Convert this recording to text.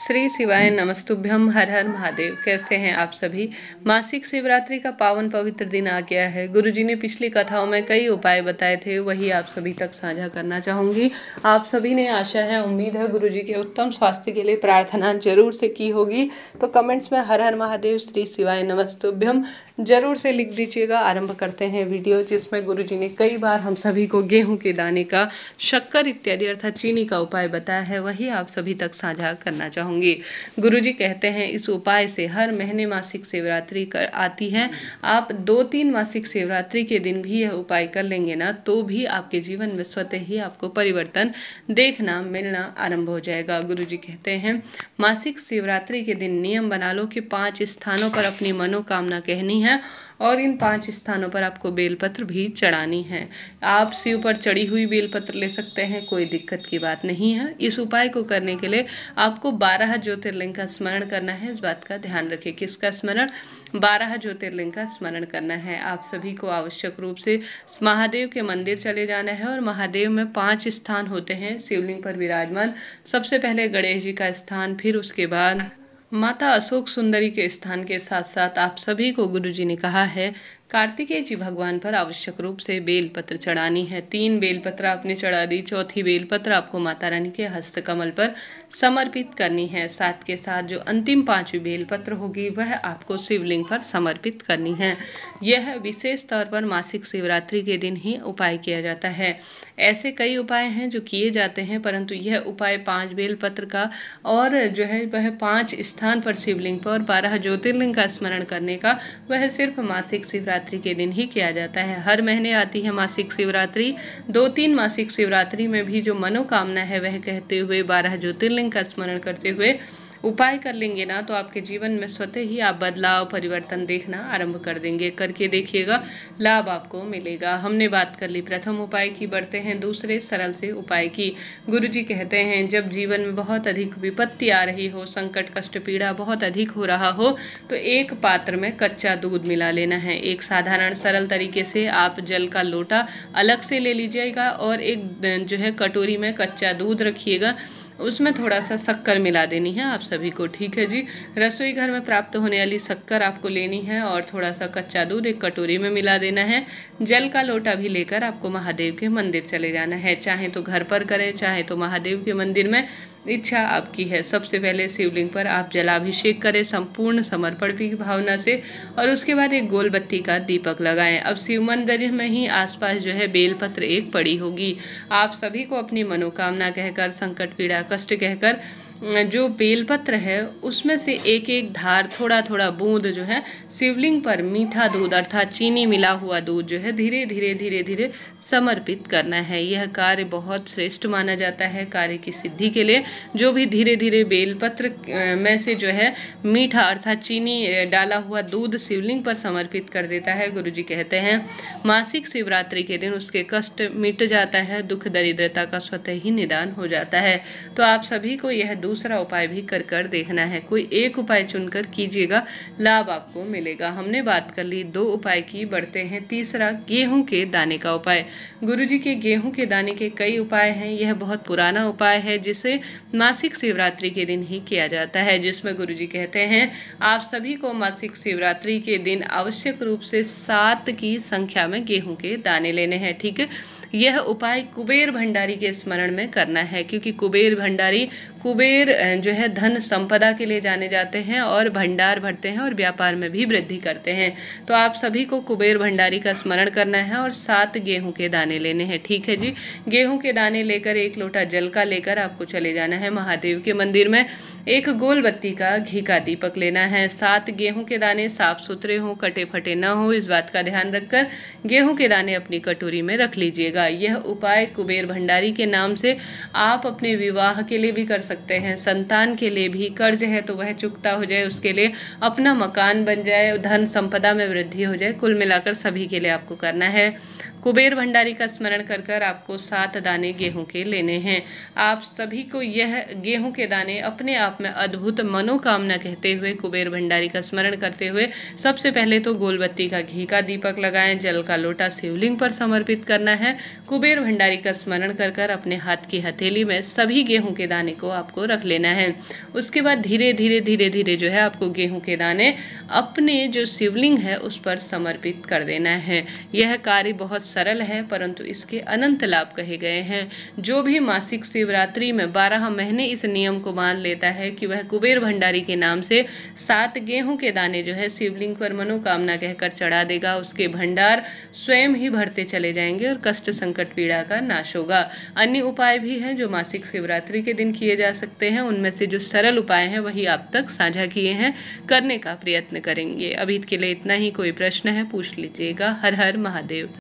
श्री शिवाय नमस्तुभ्यम। हर हर महादेव। कैसे हैं आप सभी। मासिक शिवरात्रि का पावन पवित्र दिन आ गया है। गुरुजी ने पिछली कथाओं में कई उपाय बताए थे, वही आप सभी तक साझा करना चाहूँगी। आप सभी ने आशा है, उम्मीद है गुरुजी के उत्तम स्वास्थ्य के लिए प्रार्थना जरूर से की होगी। तो कमेंट्स में हर हर महादेव श्री शिवाय नमस्तुभ्यम जरूर से लिख दीजिएगा। आरंभ करते हैं वीडियो, जिसमें गुरुजी ने कई बार हम सभी को गेहूं के दाने का, शक्कर इत्यादि अर्थात चीनी का उपाय बताया है, वही आप सभी तक साझा करना चाहूँगी। गुरुजी कहते हैं इस उपाय से हर महीने मासिक शिवरात्रि कर आती है। आप 2-3 मासिक शिवरात्रि के दिन भी यह उपाय कर लेंगे ना, तो भी आपके जीवन में स्वतः ही आपको परिवर्तन देखना मिलना आरंभ हो जाएगा। गुरुजी कहते हैं मासिक शिवरात्रि के दिन नियम बना लो कि 5 स्थानों पर अपनी मनोकामना कहनी है और इन 5 स्थानों पर आपको बेलपत्र भी चढ़ानी है। आप शिव पर चढ़ी हुई बेलपत्र ले सकते हैं, कोई दिक्कत की बात नहीं है। इस उपाय को करने के लिए आपको 12 ज्योतिर्लिंग का स्मरण करना है। इस बात का ध्यान रखें। किसका स्मरण? 12 ज्योतिर्लिंग का स्मरण करना है। आप सभी को आवश्यक रूप से महादेव के मंदिर चले जाना है और महादेव में 5 स्थान होते हैं शिवलिंग पर विराजमान। सबसे पहले गणेश जी का स्थान, फिर उसके बाद माता अशोक सुंदरी के स्थान के साथ साथ आप सभी को गुरुजी ने कहा है कार्तिकेय जी भगवान पर आवश्यक रूप से बेलपत्र चढ़ानी है। 3 बेलपत्र आपने चढ़ा दी, चौथी बेलपत्र आपको माता रानी के हस्तकमल पर समर्पित करनी है। साथ के साथ जो अंतिम 5वीं बेलपत्र होगी वह आपको शिवलिंग पर समर्पित करनी है। यह विशेष तौर पर मासिक शिवरात्रि के दिन ही उपाय किया जाता है। ऐसे कई उपाय हैं जो किए जाते हैं, परंतु यह उपाय 5 बेलपत्र का और जो है वह 5 स्थान पर शिवलिंग पर 12 ज्योतिर्लिंग का स्मरण करने का, वह सिर्फ मासिक शिवरात्रि के दिन ही किया जाता है। हर महीने आती है मासिक शिवरात्रि। 2-3 मासिक शिवरात्रि में भी जो मनोकामना है वह कहते हुए 12 ज्योतिर्लिंग का स्मरण करते हुए उपाय कर लेंगे ना, तो आपके जीवन में स्वतः ही आप बदलाव परिवर्तन देखना आरंभ कर देंगे। करके देखिएगा, लाभ आपको मिलेगा। हमने बात कर ली प्रथम उपाय की, बढ़ते हैं दूसरे सरल से उपाय की। गुरुजी कहते हैं जब जीवन में बहुत अधिक विपत्ति आ रही हो, संकट कष्ट पीड़ा बहुत अधिक हो रहा हो, तो एक पात्र में कच्चा दूध मिला लेना है। एक साधारण सरल तरीके से आप जल का लोटा अलग से ले लीजिएगा और एक जो है कटोरी में कच्चा दूध रखिएगा, उसमें थोड़ा सा शक्कर मिला देनी है आप सभी को। ठीक है जी। रसोई घर में प्राप्त होने वाली शक्कर आपको लेनी है और थोड़ा सा कच्चा दूध एक कटोरी में मिला देना है। जल का लोटा भी लेकर आपको महादेव के मंदिर चले जाना है। चाहे तो घर पर करें, चाहे तो महादेव के मंदिर में, इच्छा आपकी है। सबसे पहले शिवलिंग पर आप जलाभिषेक करें संपूर्ण समर्पण की भावना से और उसके बाद एक गोल बत्ती का दीपक लगाएं। अब शिव मंदिर में ही आसपास जो है बेलपत्र एक पड़ी होगी। आप सभी को अपनी मनोकामना कहकर, संकट पीड़ा कष्ट कहकर जो बेलपत्र है उसमें से एक एक धार, थोड़ा थोड़ा बूंद जो है शिवलिंग पर मीठा दूध अर्थात चीनी मिला हुआ दूध जो है धीरे धीरे समर्पित करना है। यह कार्य बहुत श्रेष्ठ माना जाता है कार्य की सिद्धि के लिए। जो भी धीरे धीरे बेलपत्र में से जो है मीठा अर्थात चीनी डाला हुआ दूध शिवलिंग पर समर्पित कर देता है, गुरुजी कहते हैं मासिक शिवरात्रि के दिन उसके कष्ट मिट जाता है, दुख दरिद्रता का स्वतः ही निदान हो जाता है। तो आप सभी को यह दूसरा उपाय भी कर देखना है। कोई एक उपाय चुनकर कीजिएगा, लाभ आपको मिलेगा। हमने बात कर ली 2 उपाय की, बढ़ते हैं तीसरा गेहूं के दाने का उपाय। गुरुजी के गेहूं के दाने के कई उपाय हैं। यह बहुत पुराना उपाय है जिसे मासिक शिवरात्रि के दिन ही किया जाता है, जिसमें गुरुजी कहते हैं आप सभी को मासिक शिवरात्रि के दिन आवश्यक रूप से 7 की संख्या में गेहूं के दाने लेने हैं। ठीक है। यह उपाय कुबेर भंडारी के स्मरण में करना है, क्योंकि कुबेर भंडारी, कुबेर जो है धन संपदा के लिए जाने जाते हैं और भंडार भरते हैं और व्यापार में भी वृद्धि करते हैं। तो आप सभी को कुबेर भंडारी का स्मरण करना है और 7 गेहूं के दाने लेने हैं। ठीक है जी। गेहूं के दाने लेकर 1 लोटा जल का लेकर आपको चले जाना है महादेव के मंदिर में। एक गोल बत्ती का घी का दीपक लेना है। 7 गेहूं के दाने साफ सुथरे हों, कटे फटे ना हो, इस बात का ध्यान रखकर गेहूं के दाने अपनी कटोरी में रख लीजिएगा। यह उपाय कुबेर भंडारी के नाम से आप अपने विवाह के लिए भी कर सकते हैं, संतान के लिए भी, कर्ज है तो वह चुकता हो जाए, उसके लिए अपना मकान बन जाए, धन संपदा में वृद्धि हो जाए, कुल मिलाकर सभी के लिए आपको करना है। कुबेर भंडारी का स्मरण कर कर आपको 7 दाने गेहूं के लेने हैं। आप सभी को यह गेहूं के दाने अपने आप में अद्भुत मनोकामना कहते हुए कुबेर भंडारी का स्मरण करते हुए सबसे पहले तो गोलबत्ती का घी का दीपक लगाएं, जल का लोटा शिवलिंग पर समर्पित करना है। कुबेर भंडारी का स्मरण कर कर अपने हाथ की हथेली में सभी गेहूं के दाने को आपको रख लेना है। उसके बाद धीरे धीरे जो है आपको गेहूं के दाने अपने जो शिवलिंग है उस पर समर्पित कर देना है। यह कार्य बहुत सरल है परंतु इसके अनंत लाभ कहे गए हैं। जो भी मासिक शिवरात्रि में 12 महीने इस नियम को मान लेता है कि वह कुबेर भंडारी के नाम से 7 गेहूं के दाने जो है शिवलिंग पर मनोकामना कहकर चढ़ा देगा, उसके भंडार स्वयं ही भरते चले जाएंगे और कष्ट संकट पीड़ा का नाश होगा। अन्य उपाय भी हैं जो मासिक शिवरात्रि के दिन किए जा सकते हैं, उनमें से जो सरल उपाय हैं वही आप तक साझा किए हैं, करने का प्रयत्न करेंगे। अभी के लिए इतना ही। कोई प्रश्न है पूछ लीजिएगा। हर हर महादेव।